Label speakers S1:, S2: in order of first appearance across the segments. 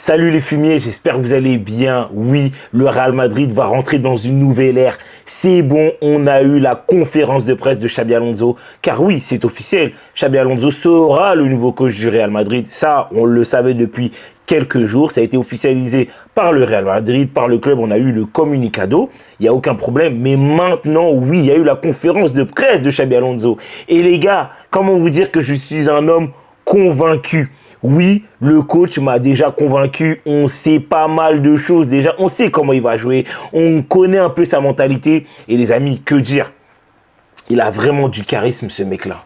S1: Salut les fumiers, j'espère que vous allez bien. Oui, le Real Madrid va rentrer dans une nouvelle ère. C'est bon, on a eu la conférence de presse de Xabi Alonso. Car oui, c'est officiel, Xabi Alonso sera le nouveau coach du Real Madrid. Ça, on le savait depuis quelques jours. Ça a été officialisé par le Real Madrid, par le club. On a eu le communicado. Il n'y a aucun problème. Mais maintenant, oui, il y a eu la conférence de presse de Xabi Alonso. Et les gars, comment vous dire que je suis un homme convaincu? Oui, le coach m'a déjà convaincu, on sait pas mal de choses déjà, on sait comment il va jouer, on connaît un peu sa mentalité. Et les amis, que dire? Il a vraiment du charisme, ce mec-là.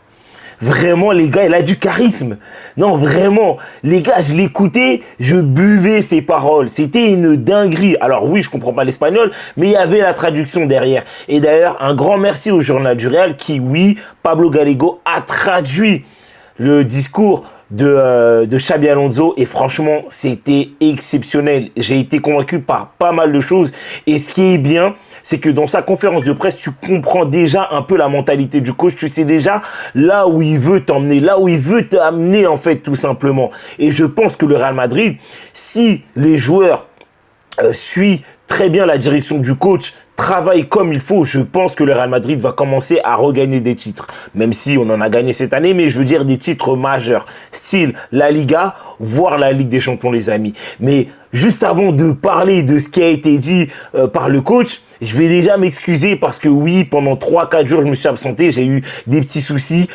S1: Vraiment, les gars, il a du charisme. Non, vraiment, les gars, je l'écoutais, je buvais ses paroles. C'était une dinguerie. Alors oui, je comprends pas l'espagnol, mais il y avait la traduction derrière. Et d'ailleurs, un grand merci au journal du Real qui, oui, Pablo Gallego a traduit le discours de Xabi Alonso et franchement, c'était exceptionnel. J'ai été convaincu par pas mal de choses et ce qui est bien, c'est que dans sa conférence de presse, tu comprends déjà un peu la mentalité du coach. Tu sais déjà là où il veut t'emmener, là où il veut t'amener en fait tout simplement. Et je pense que le Real Madrid, si les joueurs suivent très bien la direction du coach, travaille comme il faut, je pense que le Real Madrid va commencer à regagner des titres. Même si on en a gagné cette année, mais je veux dire des titres majeurs. Style la Liga, voire la Ligue des Champions, les amis. Mais juste avant de parler de ce qui a été dit par le coach, je vais déjà m'excuser parce que oui, pendant 3-4 jours, je me suis absenté. J'ai eu des petits soucis.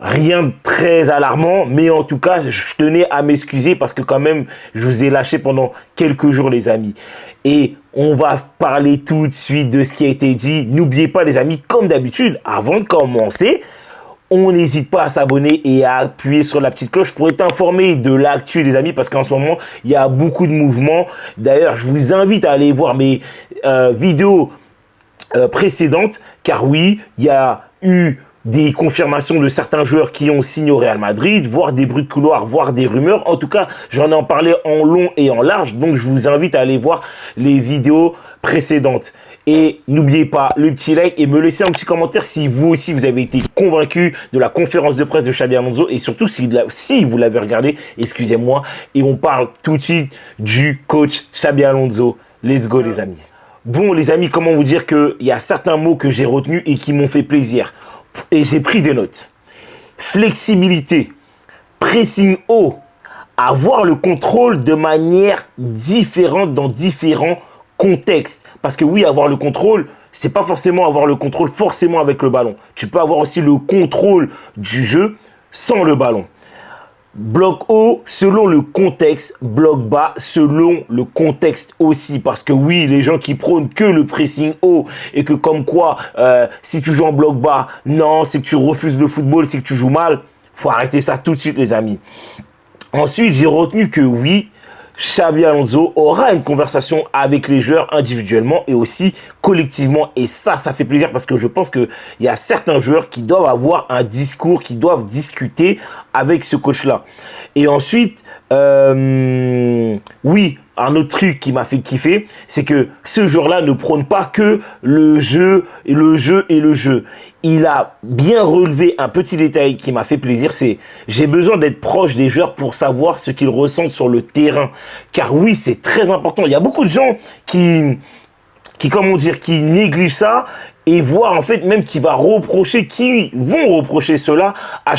S1: Rien de très alarmant, mais en tout cas, je tenais à m'excuser parce que quand même, je vous ai lâché pendant quelques jours, les amis. Et on va parler tout de suite de ce qui a été dit. N'oubliez pas, les amis, comme d'habitude, avant de commencer, on n'hésite pas à s'abonner et à appuyer sur la petite cloche pour être informé de l'actu, les amis, parce qu'en ce moment, il y a beaucoup de mouvements. D'ailleurs, je vous invite à aller voir mes vidéos précédentes, car oui, il y a eu des confirmations de certains joueurs qui ont signé au Real Madrid, voire des bruits de couloir, voire des rumeurs. En tout cas, j'en ai en parlé en long et en large, donc je vous invite à aller voir les vidéos précédentes. Et n'oubliez pas le petit like et me laisser un petit commentaire si vous aussi vous avez été convaincu de la conférence de presse de Xabi Alonso et surtout si vous l'avez regardé, excusez-moi. Et on parle tout de suite du coach Xabi Alonso. Let's go les amis. Bon les amis, comment vous dire qu'il y a certains mots que j'ai retenus et qui m'ont fait plaisir. Et j'ai pris des notes. Flexibilité, pressing haut, avoir le contrôle de manière différente dans différents contextes. Parce que oui, avoir le contrôle, c'est pas forcément avoir le contrôle forcément avec le ballon. Tu peux avoir aussi le contrôle du jeu sans le ballon. Bloc haut selon le contexte, bloc bas selon le contexte aussi. Parce que oui, les gens qui prônent que le pressing haut et que comme quoi, si tu joues en bloc bas, non, c'est que tu refuses le football, c'est que tu joues mal. Faut arrêter ça tout de suite, les amis. Ensuite, j'ai retenu que oui, Xabi Alonso aura une conversation avec les joueurs individuellement et aussi collectivement. Et ça fait plaisir parce que je pense qu'il y a certains joueurs qui doivent avoir un discours, qui doivent discuter avec ce coach-là. Et ensuite, oui, un autre truc qui m'a fait kiffer, c'est que ce joueur-là ne prône pas que le jeu et le jeu et le jeu. Il a bien relevé un petit détail qui m'a fait plaisir, c'est j'ai besoin d'être proche des joueurs pour savoir ce qu'ils ressentent sur le terrain. Car oui, c'est très important. Il y a beaucoup de gens qui négligent ça et voir en fait même qui vont reprocher cela à à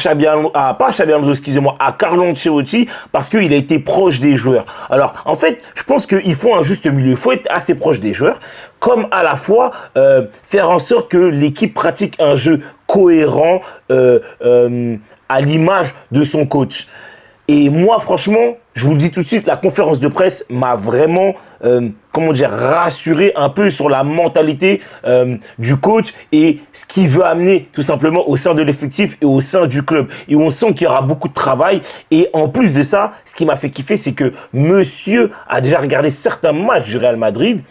S1: Carlo Ancelotti parce qu'il a été proche des joueurs. Alors en fait, je pense qu'il faut un juste milieu. Il faut être assez proche des joueurs, comme à la fois faire en sorte que l'équipe pratique un jeu cohérent à l'image de son coach. Et moi, franchement, je vous le dis tout de suite, la conférence de presse m'a vraiment, rassuré un peu sur la mentalité du coach et ce qu'il veut amener tout simplement au sein de l'effectif et au sein du club. Et on sent qu'il y aura beaucoup de travail. Et en plus de ça, ce qui m'a fait kiffer, c'est que monsieur a déjà regardé certains matchs du Real Madrid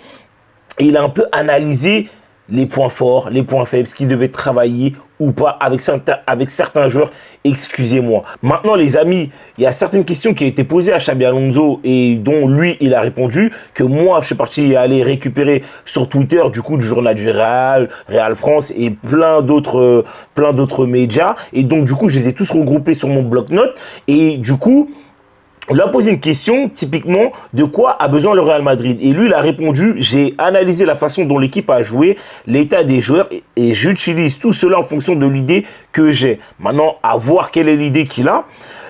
S1: et il a un peu analysé les points forts, les points faibles, ce qu'il devait travailler ou pas avec certains joueurs, excusez-moi. Maintenant, les amis, il y a certaines questions qui ont été posées à Xabi Alonso et dont lui, il a répondu, que moi, je suis parti aller récupérer sur Twitter, du coup, du journal du Real, Real France et plein d'autres médias. Et donc, du coup, je les ai tous regroupés sur mon bloc-notes. Et du coup, On lui a posé une question, typiquement, de quoi a besoin le Real Madrid. Et lui, il a répondu, j'ai analysé la façon dont l'équipe a joué, l'état des joueurs, et j'utilise tout cela en fonction de l'idée que j'ai. Maintenant, à voir quelle est l'idée qu'il a.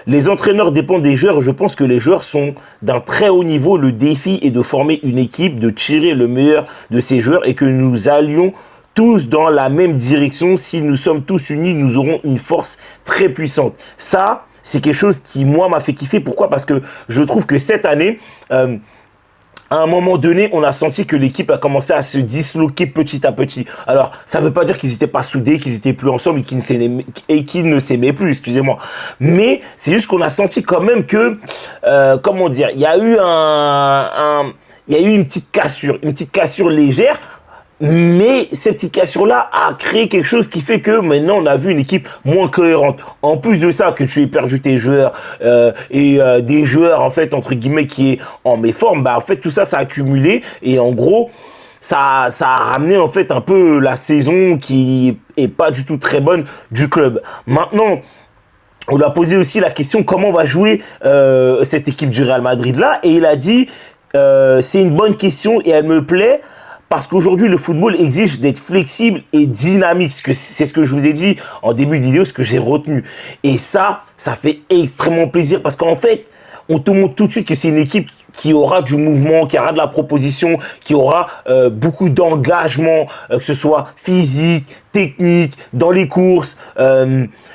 S1: Les entraîneurs dépendent des joueurs. Je pense que les joueurs sont d'un très haut niveau. Le défi est de former une équipe, de tirer le meilleur de ces joueurs et que nous allions tous dans la même direction. Si nous sommes tous unis, nous aurons une force très puissante. Ça, c'est quelque chose qui, moi, m'a fait kiffer. Pourquoi? Parce que je trouve que cette année, à un moment donné, on a senti que l'équipe a commencé à se disloquer petit à petit. Alors, ça ne veut pas dire qu'ils n'étaient pas soudés, qu'ils n'étaient plus ensemble et qu'ils ne s'aimaient plus, excusez-moi. Mais c'est juste qu'on a senti quand même que, comment dire, il y a eu une petite cassure légère. Mais cette petite cassure-là a créé quelque chose qui fait que maintenant on a vu une équipe moins cohérente. En plus de ça, que tu aies perdu tes joueurs des joueurs en fait entre guillemets qui est en méforme, bah en fait tout ça a accumulé et en gros ça a ramené en fait un peu la saison qui est pas du tout très bonne du club. Maintenant, on lui a posé aussi la question comment va jouer cette équipe du Real Madrid là et il a dit c'est une bonne question et elle me plaît. Parce qu'aujourd'hui, le football exige d'être flexible et dynamique. C'est ce que je vous ai dit en début de vidéo, ce que j'ai retenu. Et ça fait extrêmement plaisir parce qu'en fait, on te montre tout de suite que c'est une équipe qui aura du mouvement, qui aura de la proposition, qui aura beaucoup d'engagement, que ce soit physique, technique, dans les courses.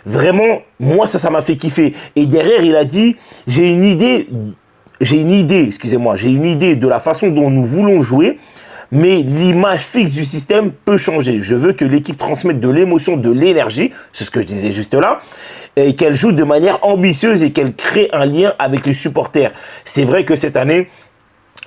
S1: Vraiment, moi, ça m'a fait kiffer. Et derrière, il a dit, j'ai une idée de la façon dont nous voulons jouer. Mais l'image fixe du système peut changer. Je veux que l'équipe transmette de l'émotion, de l'énergie, c'est ce que je disais juste là, et qu'elle joue de manière ambitieuse et qu'elle crée un lien avec les supporters. C'est vrai que cette année,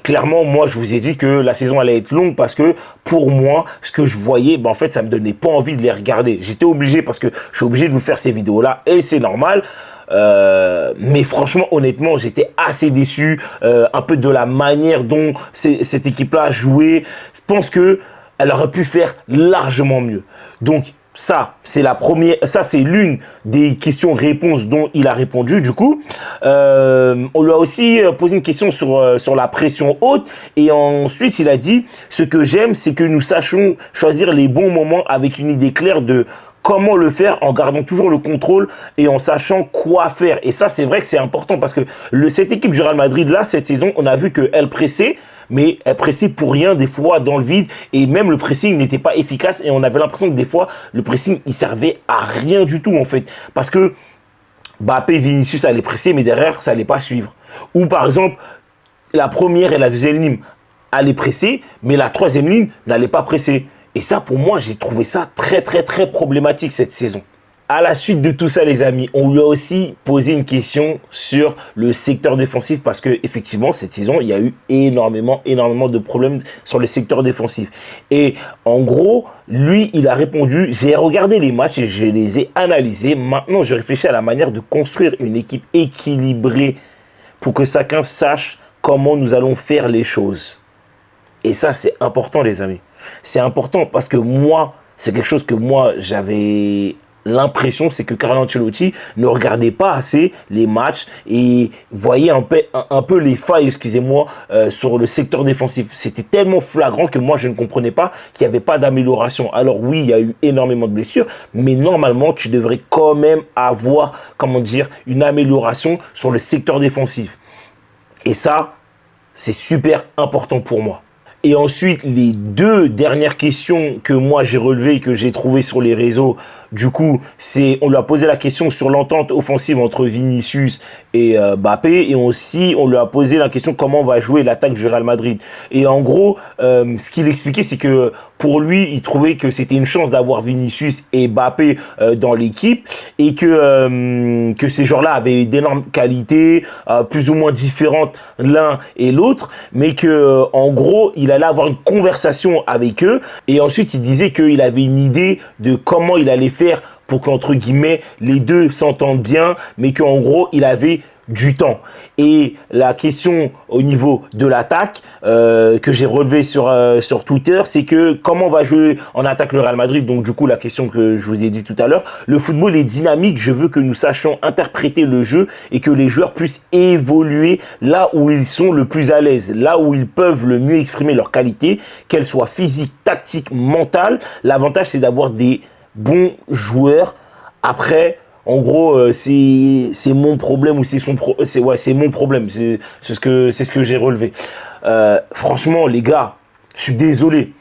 S1: clairement, moi, je vous ai dit que la saison allait être longue parce que pour moi, ce que je voyais, en fait, ça me donnait pas envie de les regarder. J'étais obligé parce que je suis obligé de vous faire ces vidéos-là et c'est normal. Mais franchement, honnêtement, j'étais assez déçu un peu de la manière dont cette équipe-là jouait. Je pense que elle aurait pu faire largement mieux. Donc ça, c'est l'une des questions-réponses dont il a répondu. Du coup, on lui a aussi posé une question sur la pression haute. Et ensuite, il a dit, ce que j'aime, c'est que nous sachions choisir les bons moments avec une idée claire de comment le faire en gardant toujours le contrôle et en sachant quoi faire. Et ça, c'est vrai que c'est important parce que cette équipe du Real Madrid, là, cette saison, on a vu qu'elle pressait, mais elle pressait pour rien, des fois, dans le vide. Et même le pressing n'était pas efficace. Et on avait l'impression que des fois, le pressing, il servait à rien du tout, en fait. Parce que Mbappé et Vinicius allaient presser, mais derrière, ça allait pas suivre. Ou par exemple, la première et la deuxième ligne allaient presser, mais la troisième ligne n'allait pas presser. Et ça, pour moi, j'ai trouvé ça très, très, très problématique cette saison. À la suite de tout ça, les amis, on lui a aussi posé une question sur le secteur défensif parce que effectivement, cette saison, il y a eu énormément de problèmes sur le secteur défensif. Et en gros, lui, il a répondu, j'ai regardé les matchs et je les ai analysés. Maintenant, je réfléchis à la manière de construire une équipe équilibrée pour que chacun sache comment nous allons faire les choses. Et ça, c'est important, les amis. C'est important parce que moi, c'est quelque chose que moi, j'avais l'impression, c'est que Carlo Ancelotti ne regardait pas assez les matchs et voyait un peu les failles, excusez-moi, sur le secteur défensif. C'était tellement flagrant que moi, je ne comprenais pas qu'il n'y avait pas d'amélioration. Alors oui, il y a eu énormément de blessures, mais normalement, tu devrais quand même avoir, comment dire, une amélioration sur le secteur défensif. Et ça, c'est super important pour moi. Et ensuite, les deux dernières questions que moi j'ai relevées et que j'ai trouvées sur les réseaux, du coup, on lui a posé la question sur l'entente offensive entre Vinicius et Mbappé. Et aussi, on lui a posé la question comment va jouer l'attaque du Real Madrid. Et en gros, ce qu'il expliquait, c'est que pour lui, il trouvait que c'était une chance d'avoir Vinicius et Mbappé dans l'équipe et que ces joueurs-là avaient d'énormes qualités, plus ou moins différentes l'un et l'autre, mais que en gros, il allait avoir une conversation avec eux. Et ensuite, il disait qu'il avait une idée de comment il allait faire pour qu'entre guillemets, les deux s'entendent bien, mais qu'en gros, il avait du temps. Et la question au niveau de l'attaque que j'ai relevée sur Twitter, c'est que comment va jouer en attaque le Real Madrid. Donc du coup, la question que je vous ai dit tout à l'heure, le football est dynamique. Je veux que nous sachions interpréter le jeu et que les joueurs puissent évoluer là où ils sont le plus à l'aise, là où ils peuvent le mieux exprimer leurs qualités, qu'elles soient physiques, tactiques, mentales. L'avantage, c'est d'avoir des bons joueurs. Après, en gros, c'est mon problème ou c'est mon problème. C'est ce que j'ai relevé. Franchement, les gars, je suis désolé.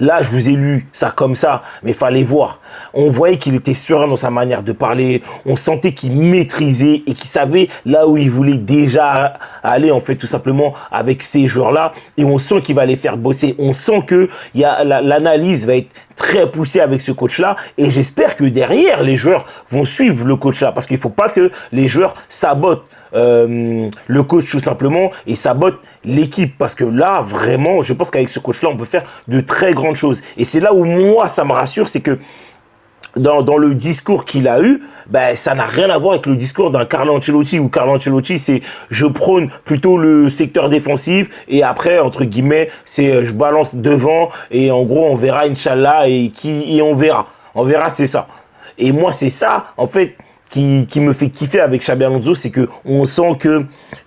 S1: Là, je vous ai lu ça comme ça, mais il fallait voir. On voyait qu'il était serein dans sa manière de parler. On sentait qu'il maîtrisait et qu'il savait là où il voulait déjà aller, en fait, tout simplement, avec ces joueurs-là. Et on sent qu'il va les faire bosser. On sent que l'analyse va être très poussée avec ce coach-là. Et j'espère que derrière, les joueurs vont suivre le coach-là. Parce qu'il ne faut pas que les joueurs sabotent le coach tout simplement et sabote l'équipe, parce que là vraiment je pense qu'avec ce coach là on peut faire de très grandes choses. Et c'est là où moi ça me rassure, c'est que dans le discours qu'il a eu, ben, ça n'a rien à voir avec le discours d'un Carlo Ancelotti, où Carlo Ancelotti, c'est je prône plutôt le secteur défensif et après, entre guillemets, c'est je balance devant et en gros, on verra, Inch'Allah, et on verra. On verra, c'est ça. Et moi, c'est ça, en fait, qui me fait kiffer avec Xabi Alonso, c'est que on sent que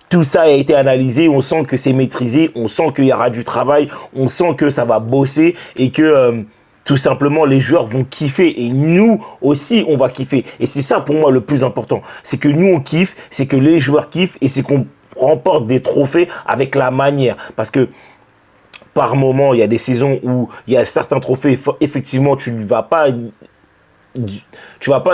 S1: tout ça a été analysé, on sent que c'est maîtrisé, on sent qu'il y aura du travail, on sent que ça va bosser et que tout simplement les joueurs vont kiffer et nous aussi on va kiffer. Et c'est ça pour moi le plus important, c'est que nous on kiffe, c'est que les joueurs kiffent et c'est qu'on remporte des trophées avec la manière. Parce que par moment, il y a des saisons où il y a certains trophées, effectivement tu ne vas pas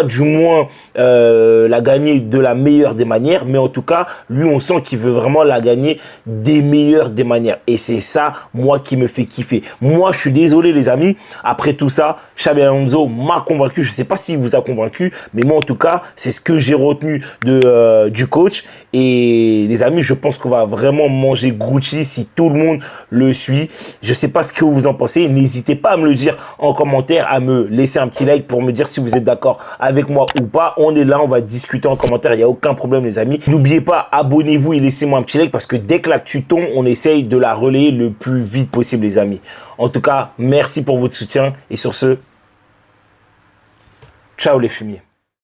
S1: du moins la gagner de la meilleure des manières, mais en tout cas lui on sent qu'il veut vraiment la gagner des meilleures des manières et c'est ça moi qui me fait kiffer. Moi je suis désolé les amis, après tout ça Xabi Alonso m'a convaincu, je sais pas s'il vous a convaincu, mais moi en tout cas c'est ce que j'ai retenu du coach. Et les amis, je pense qu'on va vraiment manger Gucci si tout le monde le suit. Je sais pas ce que vous en pensez, n'hésitez pas à me le dire en commentaire, à me laisser un petit like pour me dire si vous êtes d'accord avec moi ou pas. On est là, on va discuter en commentaire, il n'y a aucun problème les amis. N'oubliez pas, abonnez-vous et laissez-moi un petit like parce que dès que l'actu tombe, on essaye de la relayer le plus vite possible les amis. En tout cas, merci pour votre soutien et sur ce, ciao les fumiers.